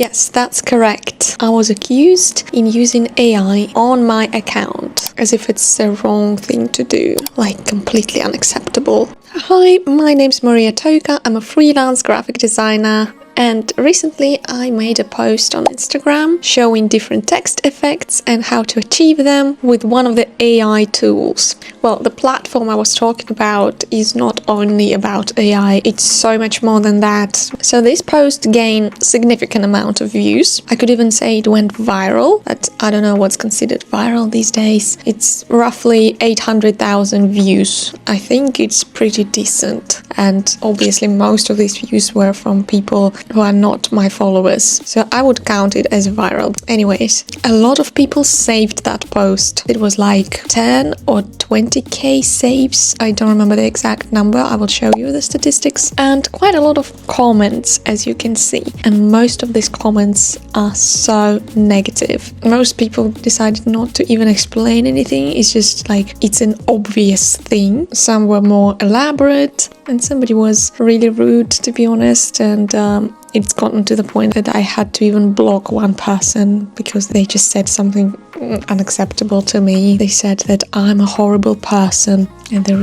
Yes, that's correct. I was accused in using AI on my account, as if it's the wrong thing to do, like completely unacceptable. Hi, my name's Maria Toka. I'm a freelance graphic designer. And recently I made a post on Instagram showing different text effects and how to achieve them with one of the AI tools. Well, the platform I was talking about is not only about AI, it's so much more than that. So this post gained significant amount of views. I could even say it went viral, but I don't know what's considered viral these days. It's roughly 800,000 views. I think it's pretty decent. And obviously most of these views were from people who are not my followers, so I would count it as viral. Anyways, a lot of people saved that post. It was like 10 or 20k saves. I don't remember the exact number. I will show you the statistics. And quite a lot of comments, as you can see. And most of these comments are so negative. Most people decided not to even explain anything. It's just like it's an obvious thing. Some were more elaborate, and somebody was really rude, to be honest, and it's gotten to the point that I had to even block one person because they just said something unacceptable to me. They said that I'm a horrible person, and the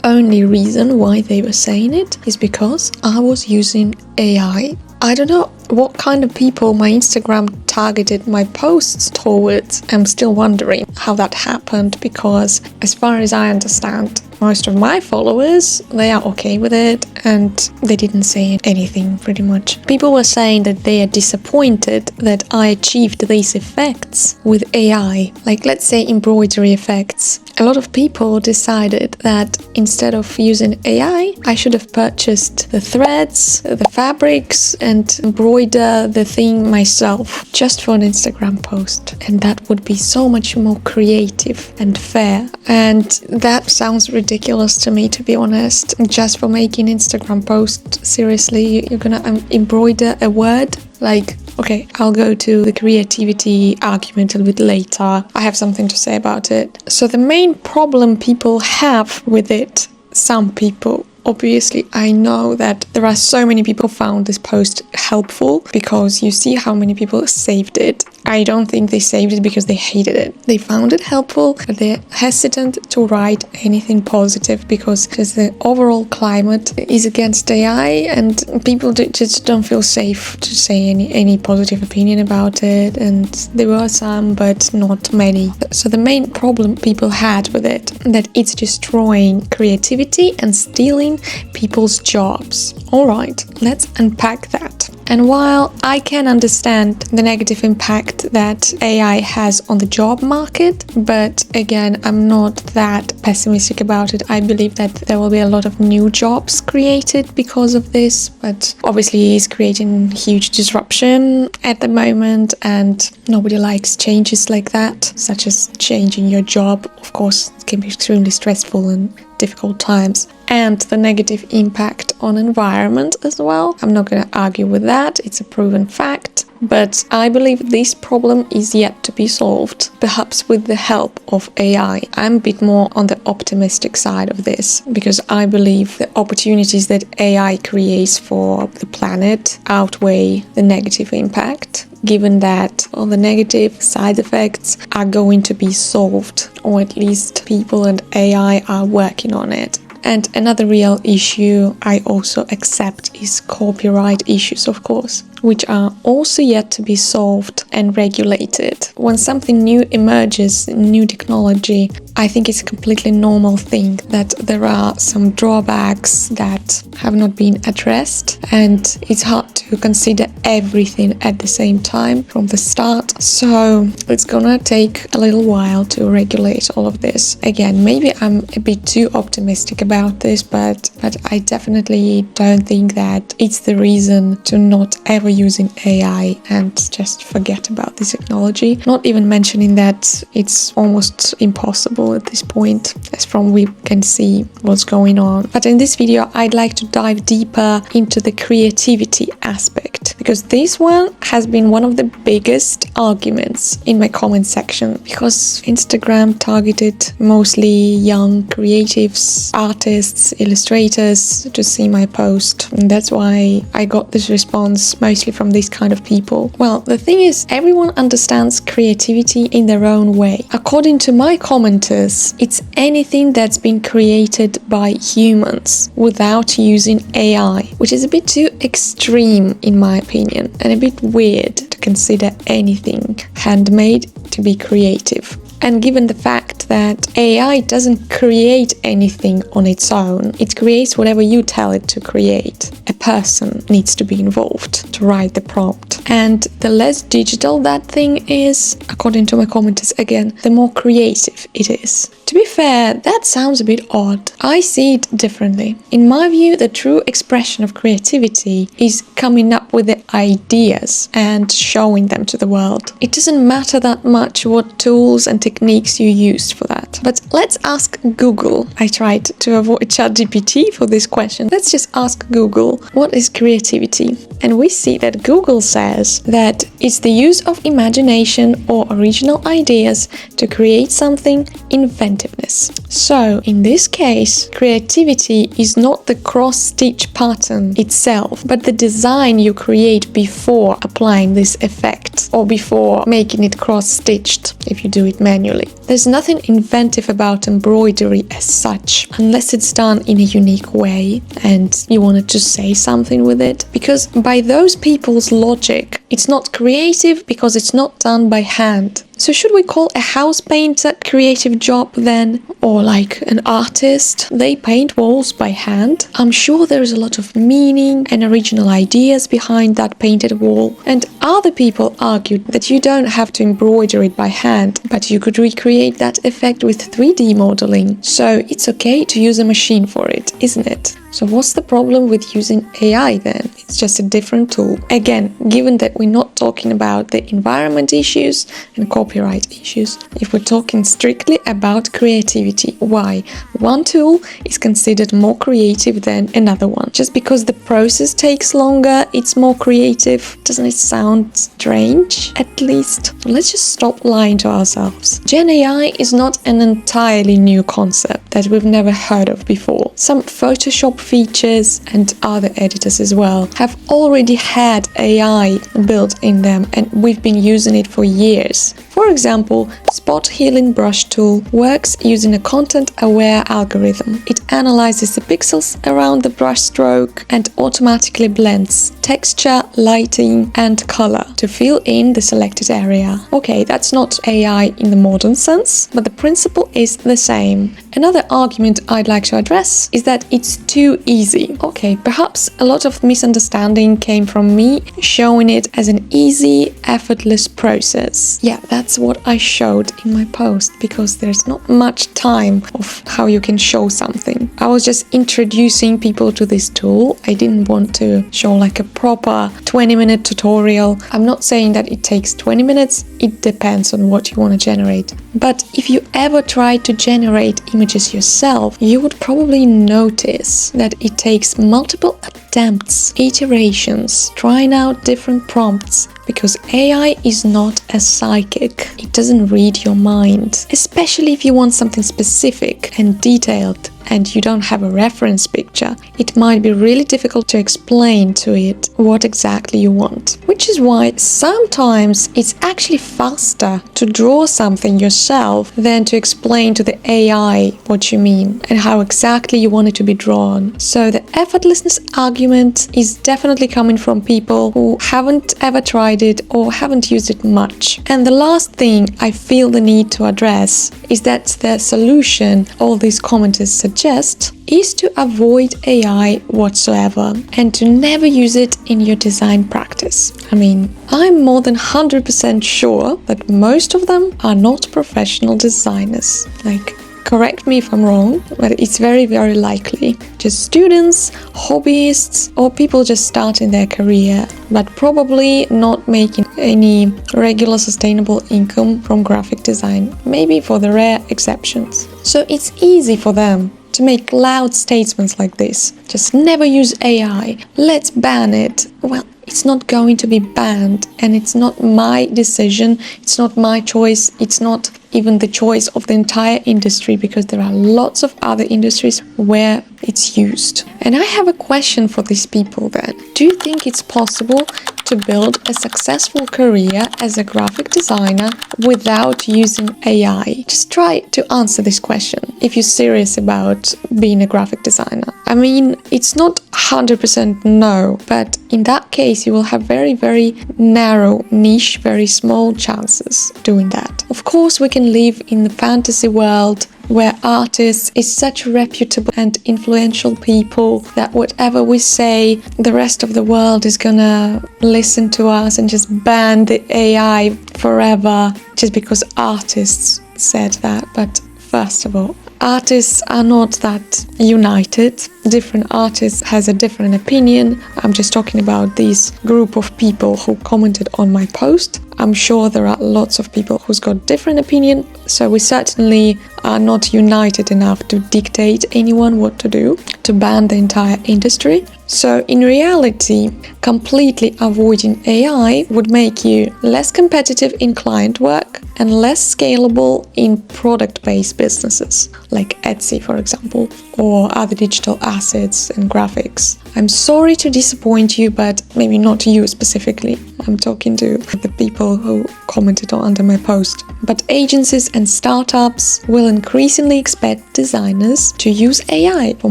only reason why they were saying it is because I was using AI. I don't know what kind of people my Instagram targeted my posts towards. I'm still wondering how that happened, because as far as I understand, most of my followers, they are okay with it and they didn't say anything pretty much. People were saying that they are disappointed that I achieved these effects with AI, like let's say embroidery effects. A lot of people decided that instead of using AI, I should have purchased the threads, the fabrics, and embroider the thing myself just for an Instagram post. And that would be so much more creative and fair. And that sounds ridiculous to me, to be honest. Just for making Instagram post, seriously, you're gonna embroider a word? Like, okay, I'll go to the creativity argument a little bit later. I have something to say about it. So the main problem people have with it, some people, obviously, I know that there are so many people who found this post helpful because you see how many people saved it. I don't think they saved it because they hated it. They found it helpful, but they're hesitant to write anything positive because the overall climate is against AI and people just don't feel safe to say any positive opinion about it. And there were some, but not many. So the main problem people had with it, that it's destroying creativity and stealing people's jobs. All right, let's unpack that. And while I can understand the negative impact that AI has on the job market, but again, I'm not that pessimistic about it. I believe that there will be a lot of new jobs created because of this, but obviously it's creating huge disruption at the moment, and nobody likes changes like that, such as changing your job. Of course, it can be extremely stressful and difficult times, and the negative impact on environment as well. I'm not going to argue with that, it's a proven fact, but I believe this problem is yet to be solved, perhaps with the help of AI. I'm a bit more on the optimistic side of this, because I believe the opportunities that AI creates for the planet outweigh the negative impact, given that all the negative side effects are going to be solved, or at least people and AI are working on it. And another real issue I also accept is copyright issues, of course, which are also yet to be solved and regulated. When something new emerges, new technology, I think it's a completely normal thing that there are some drawbacks that have not been addressed, and it's hard to consider everything at the same time from the start. So it's gonna take a little while to regulate all of this. Again, maybe I'm a bit too optimistic about this, but I definitely don't think that it's the reason to not ever using AI and just forget about this technology. Not even mentioning that it's almost impossible at this point, as from we can see what's going on. But in this video, I'd like to dive deeper into the creativity aspect, because this one has been one of the biggest arguments in my comment section, because Instagram targeted mostly young creatives, artists, illustrators to see my post, and that's why I got this response. Most especially from these kind of people? Well, the thing is, everyone understands creativity in their own way. According to my commenters, it's anything that's been created by humans without using AI, which is a bit too extreme in my opinion, and a bit weird to consider anything handmade to be creative. And given the fact that AI doesn't create anything on its own, it creates whatever you tell it to create. A person needs to be involved to write the prompt. And the less digital that thing is, according to my commenters again, the more creative it is. To be fair, that sounds a bit odd. I see it differently. In my view, the true expression of creativity is coming up with the ideas and showing them to the world. It doesn't matter that much what tools and techniques you used for that. But let's ask Google. I tried to avoid ChatGPT for this question. Let's just ask Google, what is creativity? And we see that Google says that it's the use of imagination or original ideas to create something inventiveness. So, in this case, creativity is not the cross-stitch pattern itself, but the design you create before applying this effect or before making it cross-stitched if you do it manually. There's nothing inventive about embroidery as such, unless it's done in a unique way and you wanted to say something with it, because by those people's logic, it's not creative because it's not done by hand. So should we call a house painter creative job then? Or like an artist? They paint walls by hand. I'm sure there is a lot of meaning and original ideas behind that painted wall. And other people argued that you don't have to embroider it by hand, but you could recreate that effect with 3D modeling. So it's okay to use a machine for it, isn't it? So what's the problem with using AI then? It's just a different tool. Again, given that we're not talking about the environment issues and copyright issues, if we're talking strictly about creativity, why? One tool is considered more creative than another one. Just because the process takes longer, it's more creative. Doesn't it sound strange, at least? Let's just stop lying to ourselves. Gen AI is not an entirely new concept that we've never heard of before. Some Photoshop features and other editors as well have already had AI built in them, and we've been using it for years. For example, Spot Healing Brush tool works using a content-aware algorithm. It analyzes the pixels around the brush stroke and automatically blends texture, lighting, and color to fill in the selected area. Okay, that's not AI in the modern sense, but the principle is the same. Another argument I'd like to address is that it's too easy. Okay, perhaps a lot of misunderstanding came from me showing it as an easy, effortless process. Yeah, that's what I showed in my post, because there's not much time of how you can show something. I was just introducing people to this tool. I didn't want to show like a proper 20-minute tutorial. I'm not saying that it takes 20 minutes. It depends on what you want to generate. But if you ever try to generate images yourself, you would probably notice that it takes multiple attempts, iterations, trying out different prompts, because AI is not a psychic. It doesn't read your mind, especially if you want something specific and detailed and you don't have a reference picture. It might be really difficult to explain to it what exactly you want, which is why sometimes it's actually faster to draw something yourself than to explain to the AI what you mean and how exactly you want it to be drawn. So the effortlessness argument is definitely coming from people who haven't ever tried it or haven't used it much. And the last thing I feel the need to address is that the solution all these commenters suggest is to avoid AI whatsoever and to never use it in your design practice. I mean, I'm more than 100% sure that most of them are not professional designers. Like, correct me if I'm wrong, but it's very, very likely just students, hobbyists, or people just starting their career, but probably not making any regular sustainable income from graphic design, maybe for the rare exceptions. So it's easy for them to make loud statements like this. Just never use AI. Let's ban it. Well, it's not going to be banned, and it's not my decision. It's not my choice. It's not even the choice of the entire industry, because there are lots of other industries where it's used. And I have a question for these people then. Do you think it's possible to to build a successful career as a graphic designer without using AI? Just try to answer this question if you're serious about being a graphic designer. I mean, it's not 100% no, but in that case you will have very, very narrow, niche, very small chances doing that. Of course, we can live in the fantasy world where artists is such reputable and influential people that whatever we say, the rest of the world is gonna listen to us and just ban the AI forever just because artists said that. But first of all, artists are not that united. Different artists has a different opinion. I'm just talking about this group of people who commented on my post. I'm sure there are lots of people who's got different opinion, so we certainly are not united enough to dictate anyone what to do, to ban the entire industry. So in reality, completely avoiding AI would make you less competitive in client work and less scalable in product-based businesses, like Etsy, for example, or other digital assets and graphics. I'm sorry to disappoint you, but maybe not you specifically. I'm talking to the people who commented under my post. But agencies and startups will increasingly expect designers to use AI for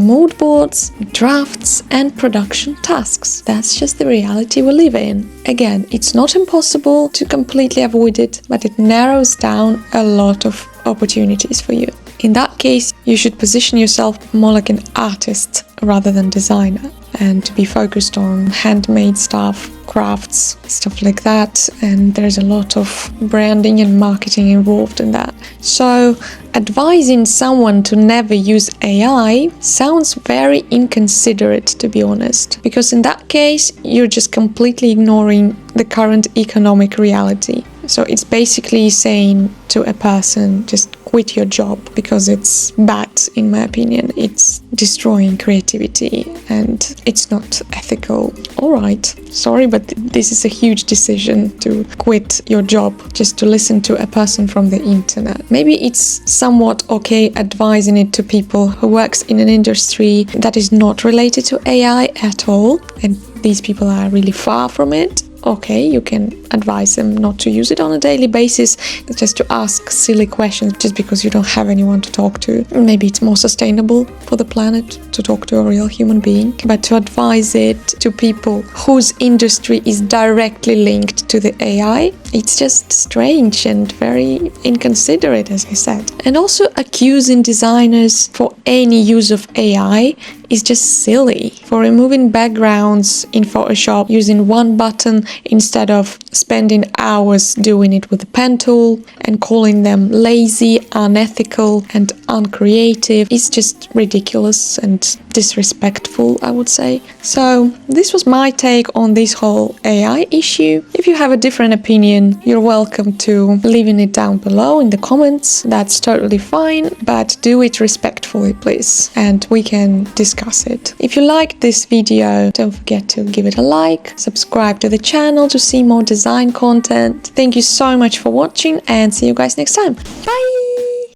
mood boards, drafts, and production tasks. That's just the reality we live in. Again, it's not impossible to completely avoid it, but it narrows down a lot of opportunities for you. In that case, you should position yourself more like an artist rather than designer, and to be focused on handmade stuff, crafts, stuff like that. And there's a lot of branding and marketing involved in that. So advising someone to never use AI sounds very inconsiderate, to be honest, because in that case, you're just completely ignoring the current economic reality. So it's basically saying to a person, just quit your job because it's bad, in my opinion. It's destroying creativity and it's not ethical. Alright, sorry, but this is a huge decision to quit your job just to listen to a person from the internet. Maybe it's somewhat okay advising it to people who works in an industry that is not related to AI at all, and these people are really far from it. Okay, you can advise them not to use it on a daily basis, just to ask silly questions just because you don't have anyone to talk to. Maybe it's more sustainable for the planet to talk to a real human being. But to advise it to people whose industry is directly linked to the AI, it's just strange and very inconsiderate, as I said. And also accusing designers for any use of AI is just silly. For removing backgrounds in Photoshop using one button instead of spending hours doing it with a pen tool and calling them lazy, unethical, and uncreative is just ridiculous and disrespectful, I would say. So this was my take on this whole AI issue. If you have a different opinion, you're welcome to leaving it down below in the comments. That's totally fine, but do it respectfully, please, and we can discuss it. If you liked this video, don't forget to give it a like, subscribe to the channel to see more design content. Thank you so much for watching and see you guys next time. Bye!